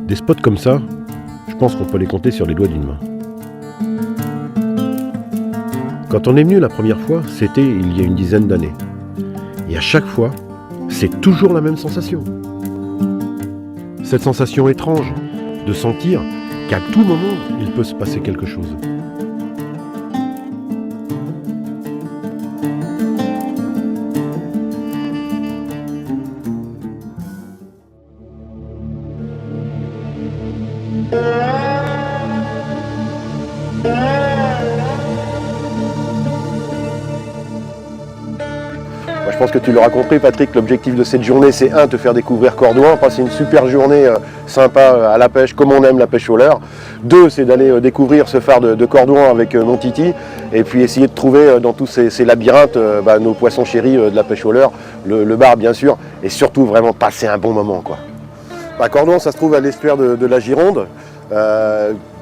Des spots comme ça, je pense qu'on peut les compter sur les doigts d'une main. Quand on est venu la première fois, c'était il y a une dizaine d'années. Et à chaque fois, c'est toujours la même sensation. Cette sensation étrange de sentir qu'à tout moment, il peut se passer quelque chose. Je pense que tu l'auras compris, Patrick, l'objectif de cette journée, c'est te faire découvrir Cordouan, passer une super journée sympa à la pêche, comme on aime la pêche au leurre. 2, c'est d'aller découvrir ce phare de Cordouan avec mon Titi, et puis essayer de trouver dans tous ces labyrinthes nos poissons chéris de la pêche au leurre, le bar bien sûr, et surtout vraiment passer un bon moment, quoi. Cordouan, ça se trouve à l'estuaire de la Gironde.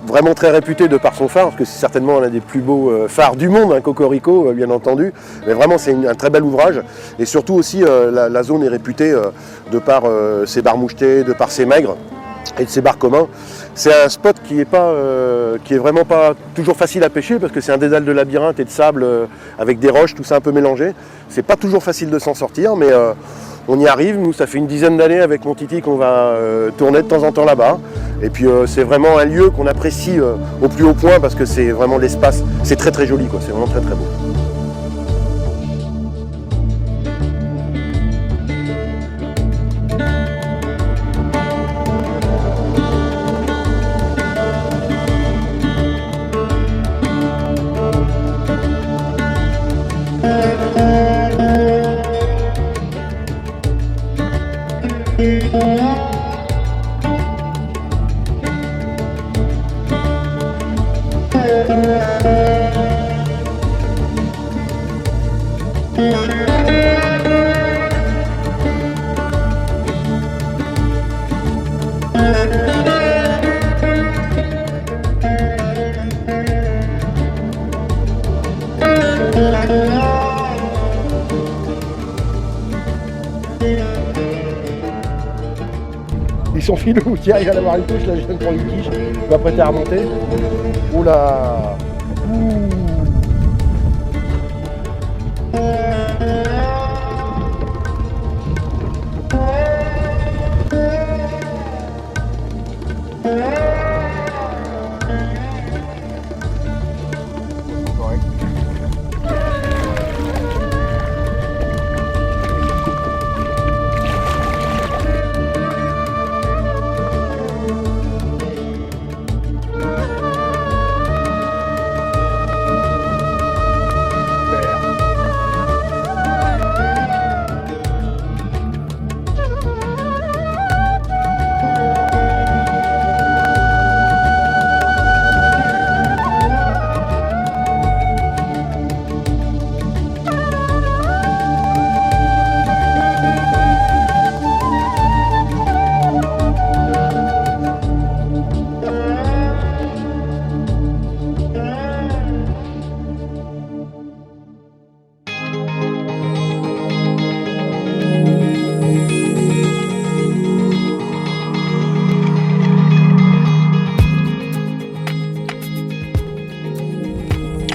Vraiment très réputé de par son phare, parce que c'est certainement l'un des plus beaux phares du monde, Cocorico bien entendu, mais vraiment c'est un très bel ouvrage, et surtout aussi la zone est réputée de par ses bars mouchetés, de par ses maigres et de ses bars communs. C'est un spot qui est vraiment pas toujours facile à pêcher, parce que c'est un dédale de labyrinthe et de sable avec des roches, tout ça un peu mélangé. C'est pas toujours facile de s'en sortir, mais on y arrive. Nous, ça fait une dizaine d'années avec mon Titi qu'on va tourner de temps en temps là-bas. Et puis c'est vraiment un lieu qu'on apprécie au plus haut point, parce que c'est vraiment l'espace, c'est très très joli, quoi. C'est vraiment très très beau. Ils sont filous, tiens, il va y avoir une touche, là je viens de prendre une quiche, je vais apprêter à remonter. Oula.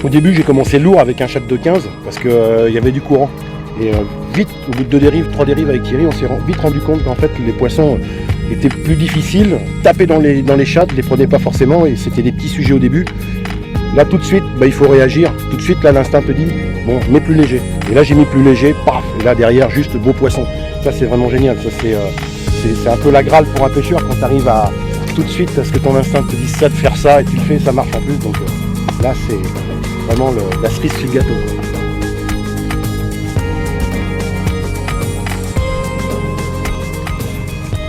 Au début, j'ai commencé lourd avec un chat de 15 parce qu'il y avait du courant. Et vite, au bout de 2 dérives, 3 dérives avec Thierry, on s'est vite rendu compte qu'en fait les poissons étaient plus difficiles. Taper dans les chattes, je les prenais pas forcément et c'était des petits sujets au début. Là tout de suite, il faut réagir. Tout de suite, là l'instinct te dit, bon, mets plus léger. Et là j'ai mis plus léger, paf. Et là derrière, juste beau poisson. Ça c'est vraiment génial. Ça c'est un peu la Graal pour un pêcheur quand tu arrives à tout de suite à ce que ton instinct te dise ça, de faire ça, et tu le fais, ça marche en plus. Donc là c'est vraiment la cerise sur le gâteau, quoi.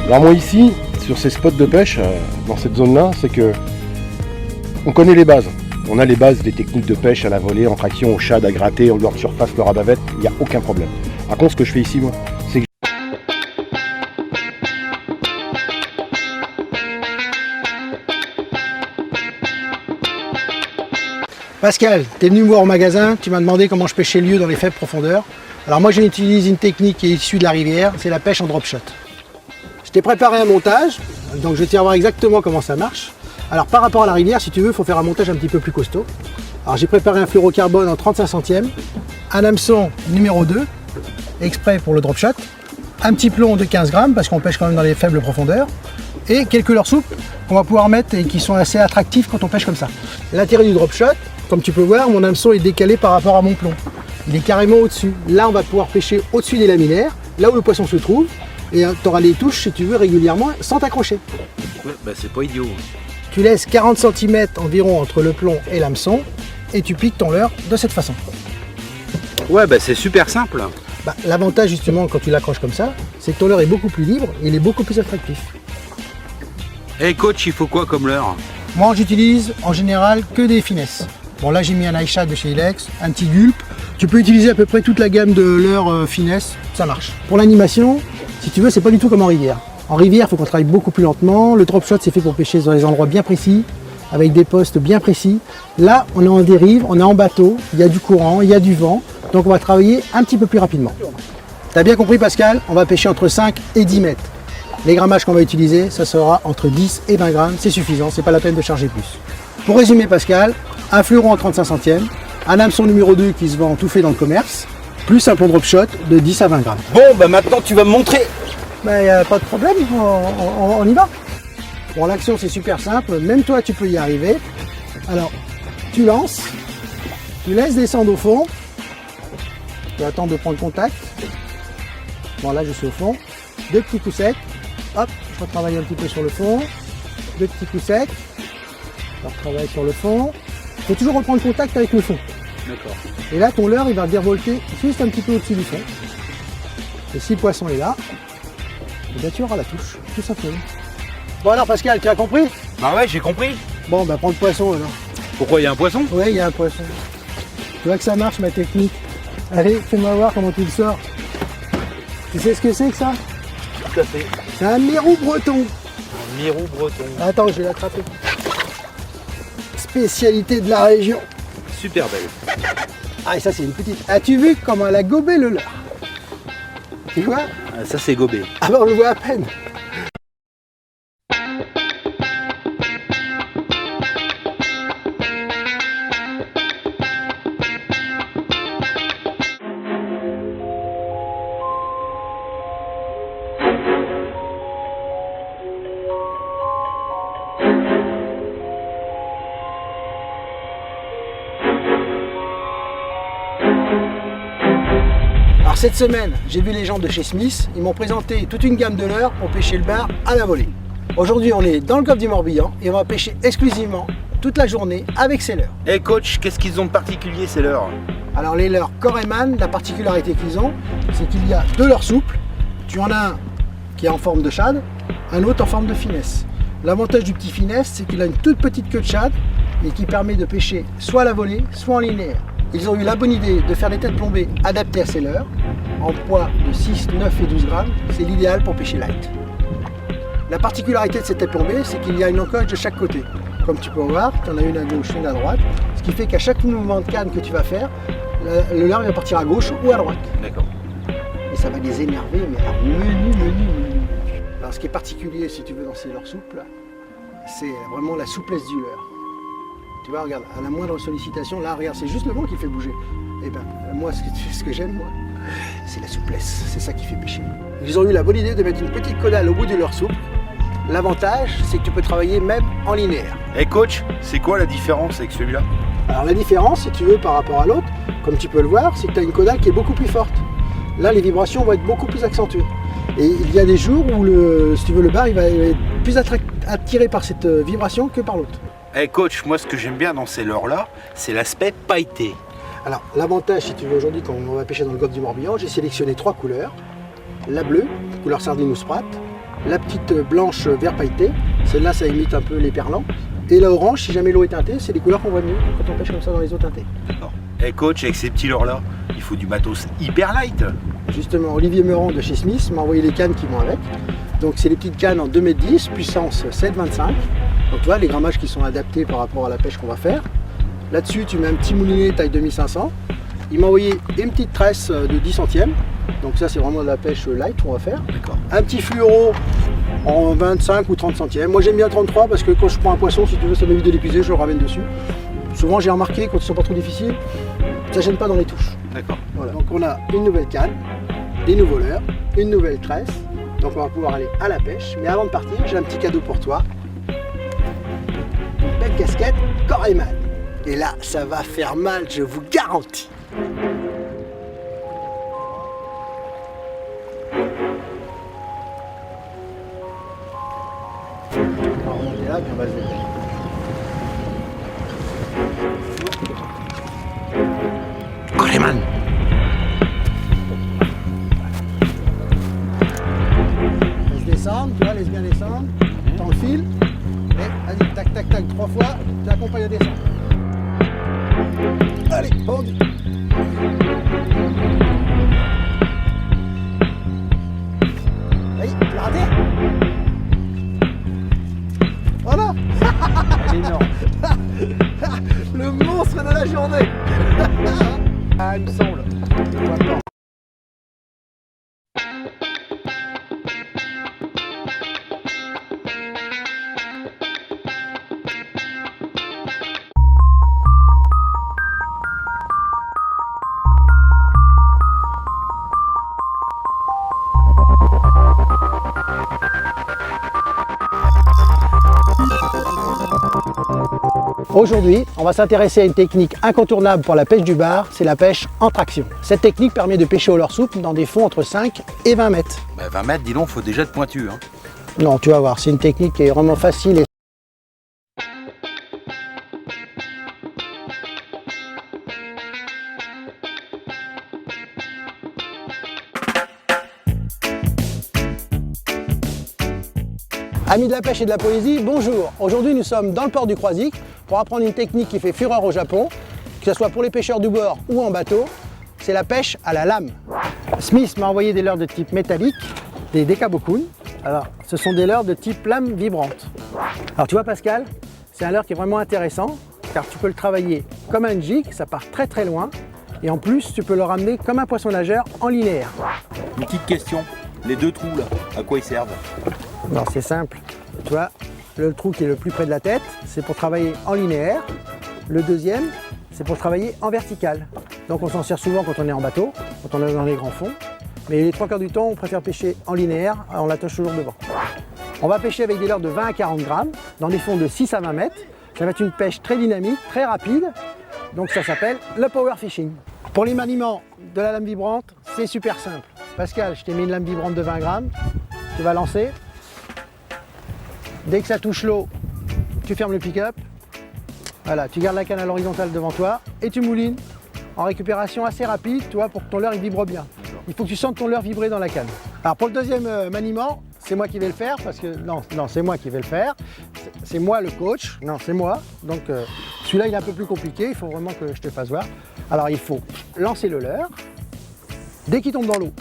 Alors moi ici, sur ces spots de pêche, dans cette zone-là, c'est que on connaît les bases. On a les bases des techniques de pêche à la volée, en traction, au shad, à gratter, en dehors de surface, le rabat-bête, il n'y a aucun problème. Par contre, ce que je fais ici, moi, c'est que Pascal, tu es venu me voir au magasin, tu m'as demandé comment je pêchais le lieu dans les faibles profondeurs. Alors moi j'utilise une technique qui est issue de la rivière, c'est la pêche en drop shot. Je t'ai préparé un montage, donc je vais te faire voir exactement comment ça marche. Alors par rapport à la rivière, si tu veux, il faut faire un montage un petit peu plus costaud. Alors j'ai préparé un fluorocarbone en 35 centièmes, un hameçon numéro 2, exprès pour le drop shot, un petit plomb de 15 grammes parce qu'on pêche quand même dans les faibles profondeurs, et quelques leurres souples qu'on va pouvoir mettre et qui sont assez attractifs quand on pêche comme ça. L'intérêt du drop shot, comme tu peux voir, mon hameçon est décalé par rapport à mon plomb. Il est carrément au-dessus. Là, on va pouvoir pêcher au-dessus des laminaires, là où le poisson se trouve, et tu auras des touches, si tu veux, régulièrement, sans t'accrocher. Ouais, bah c'est pas idiot. Tu laisses 40 cm environ entre le plomb et l'hameçon, et tu piques ton leurre de cette façon. Ouais, bah c'est super simple. Bah, l'avantage justement quand tu l'accroches comme ça, c'est que ton leurre est beaucoup plus libre et il est beaucoup plus attractif. Eh coach, il faut quoi comme leurre? Moi j'utilise en général que des finesses. Bon là j'ai mis un iShad de chez Ilex, un petit gulp. Tu peux utiliser à peu près toute la gamme de leurres finesse, ça marche. Pour l'animation, si tu veux, c'est pas du tout comme en rivière. En rivière, il faut qu'on travaille beaucoup plus lentement. Le drop shot c'est fait pour pêcher dans des endroits bien précis, avec des postes bien précis. Là on est en dérive, on est en bateau, il y a du courant, il y a du vent. Donc on va travailler un petit peu plus rapidement. Tu as bien compris Pascal, on va pêcher entre 5 et 10 mètres. Les grammages qu'on va utiliser, ça sera entre 10 et 20 grammes, c'est suffisant, c'est pas la peine de charger plus. Pour résumer Pascal, un fleuron en 35 centièmes, un hameçon numéro 2 qui se vend tout fait dans le commerce, plus un plomb drop shot de 10 à 20 grammes. Bon, bah maintenant tu vas me montrer. Bah y a pas de problème, on y va. Bon l'action c'est super simple, même toi tu peux y arriver. Alors, tu lances, tu laisses descendre au fond, tu attends de prendre contact. Bon là je suis au fond. 2 petits coups secs. Hop, je retravaille un petit peu sur le fond. 2 petits coups secs. Je retravaille sur le fond. Il faut toujours reprendre contact avec le fond. D'accord. Et là ton leurre il va virevolter juste un petit peu au-dessus du fond. Et si le poisson est là, et bien tu auras la touche, tout simplement. Bon alors Pascal, tu as compris? Bah ouais, j'ai compris. Bon bah prends le poisson alors. Pourquoi il y a un poisson? Ouais, il y a un poisson. Tu vois que ça marche ma technique. Allez, fais-moi voir comment tu le sors. Tu sais ce que c'est que ça? Tout à fait. C'est un mérou breton. Un mirou breton. Attends, je vais l'attraper. Spécialité de la région. Super belle. Ah, et ça, c'est une petite. As-tu vu comment elle a gobé le leurre? Tu vois? Ah, ça c'est gobé. Ah ben, on le voit à peine. Alors cette semaine, j'ai vu les gens de chez Smith, ils m'ont présenté toute une gamme de leurres pour pêcher le bar à la volée. Aujourd'hui, on est dans le golfe du Morbihan et on va pêcher exclusivement toute la journée avec ces leurres. Eh coach, qu'est-ce qu'ils ont de particulier ces leurres? Alors les leurres Coreman, la particularité qu'ils ont, c'est qu'il y a 2 leurres souples. Tu en as un qui est en forme de shad, un autre en forme de finesse. L'avantage du petit finesse, c'est qu'il a une toute petite queue de shad et qui permet de pêcher soit à la volée, soit en linéaire. Ils ont eu la bonne idée de faire des têtes plombées adaptées à ces leurres, en poids de 6, 9 et 12 grammes, c'est l'idéal pour pêcher light. La particularité de ces têtes plombées, c'est qu'il y a une encoche de chaque côté. Comme tu peux voir, tu en as une à gauche, une à droite, ce qui fait qu'à chaque mouvement de canne que tu vas faire, le leurre va partir à gauche ou à droite. D'accord. Et ça va les énerver, mais alors menu. Alors ce qui est particulier, si tu veux, dans ces leurres souples, c'est vraiment la souplesse du leurre. Tu vois, regarde, à la moindre sollicitation, là, regarde, c'est juste le vent qui fait bouger. Et ben, moi, ce que j'aime, moi, c'est la souplesse. C'est ça qui fait pêcher. Ils ont eu la bonne idée de mettre une petite caudale au bout de leur souple. L'avantage, c'est que tu peux travailler même en linéaire. Eh coach, c'est quoi la différence avec celui-là? Alors la différence, si tu veux, par rapport à l'autre, comme tu peux le voir, c'est que tu as une caudale qui est beaucoup plus forte. Là, les vibrations vont être beaucoup plus accentuées. Et il y a des jours où, si tu veux, le bar, il va être plus attiré par cette vibration que par l'autre. Eh coach, moi ce que j'aime bien dans ces leurres-là, c'est l'aspect pailleté. Alors l'avantage, si tu veux, aujourd'hui, quand on va pêcher dans le golfe du Morbihan, j'ai sélectionné 3 couleurs. La bleue, couleur sardine ou sprat, la petite blanche vert pailleté, celle-là ça imite un peu les perlants, et la orange, si jamais l'eau est teintée, c'est les couleurs qu'on voit mieux quand on pêche comme ça dans les eaux teintées. D'accord. Eh coach, avec ces petits leurres-là, il faut du matos hyper light. Justement, Olivier Meurant de chez Smith m'a envoyé les cannes qui vont avec. Donc c'est les petites cannes en 2,10 m, puissance 7,25. Donc tu vois les grammages qui sont adaptés par rapport à la pêche qu'on va faire. Là-dessus tu mets un petit moulinet taille 2500. Il m'a envoyé une petite tresse de 10 centièmes. Donc ça c'est vraiment de la pêche light qu'on va faire. D'accord. Un petit fluoro en 25 ou 30 centièmes. Moi j'aime bien 33 parce que quand je prends un poisson, si tu veux, ça m'évite de l'épuiser, je le ramène dessus. Souvent j'ai remarqué, quand ils sont pas trop difficiles, ça gêne pas dans les touches. D'accord. Voilà. Donc on a une nouvelle canne, des nouveaux leurres, une nouvelle tresse. Donc on va pouvoir aller à la pêche. Mais avant de partir, j'ai un petit cadeau pour toi. Une belle casquette Coreman. Et là, ça va faire mal, je vous garantis. On va remonter là, puis on va se détacher. Coreman. Laisse descendre, tu vois, laisse bien descendre. T'en le fil. Et vas-y, tac, tac, tac, 3 fois, tu accompagnes à descendre. Allez, pendu. Vas-y, tu l'as raté? Voilà. Elle est énorme. Le monstre de la journée. Ah, il me semble. Aujourd'hui, on va s'intéresser à une technique incontournable pour la pêche du bar, c'est la pêche en traction. Cette technique permet de pêcher au leurre souple dans des fonds entre 5 et 20 mètres. Bah, 20 mètres, dis donc, faut déjà de pointu. Hein. Non, tu vas voir, c'est une technique qui est vraiment facile et amis de la pêche et de la poésie, bonjour. Aujourd'hui, nous sommes dans le port du Croisic pour apprendre une technique qui fait fureur au Japon, que ce soit pour les pêcheurs du bord ou en bateau, c'est la pêche à la lame. Smith m'a envoyé des leurres de type métallique, des Dekabokun. Alors, ce sont des leurres de type lame vibrante. Alors, tu vois Pascal, c'est un leurre qui est vraiment intéressant, car tu peux le travailler comme un jig, ça part très très loin, et en plus, tu peux le ramener comme un poisson nageur en linéaire. Une petite question, les deux trous là, à quoi ils servent? Non, c'est simple. Tu vois, le trou qui est le plus près de la tête, c'est pour travailler en linéaire. Le deuxième, c'est pour travailler en vertical. Donc on s'en sert souvent quand on est en bateau, quand on est dans les grands fonds. Mais les 3/4 du temps, on préfère pêcher en linéaire, on l'attache toujours devant. On va pêcher avec des leurres de 20 à 40 grammes, dans des fonds de 6 à 20 mètres. Ça va être une pêche très dynamique, très rapide. Donc ça s'appelle le power fishing. Pour les maniements de la lame vibrante, c'est super simple. Pascal, je t'ai mis une lame vibrante de 20 grammes. Tu vas lancer. Dès que ça touche l'eau, tu fermes le pick-up. Voilà, tu gardes la canne à l'horizontale devant toi et tu moulines en récupération assez rapide, tu vois, pour que ton leurre il vibre bien. Il faut que tu sentes ton leurre vibrer dans la canne. Alors pour le deuxième maniement, c'est moi qui vais le faire parce que non, c'est moi qui vais le faire. C'est moi le coach. Non, c'est moi. Donc celui-là il est un peu plus compliqué. Il faut vraiment que je te fasse voir. Alors il faut lancer le leurre. Dès qu'il tombe dans l'eau,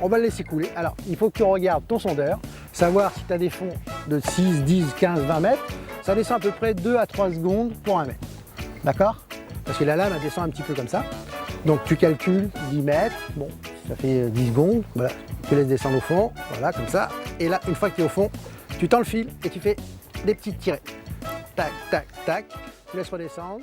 on va le laisser couler. Alors il faut que tu regardes ton sondeur, savoir si tu as des fonds de 6, 10, 15, 20 mètres. Ça descend à peu près 2 à 3 secondes pour 1 mètre. D'accord? Parce que la lame elle descend un petit peu comme ça. Donc tu calcules 10 mètres, bon, ça fait 10 secondes, voilà. Tu laisses descendre au fond, voilà, comme ça. Et là, une fois que tu es au fond, tu tends le fil et tu fais des petites tirées. Tac, tac, tac, tu laisses redescendre.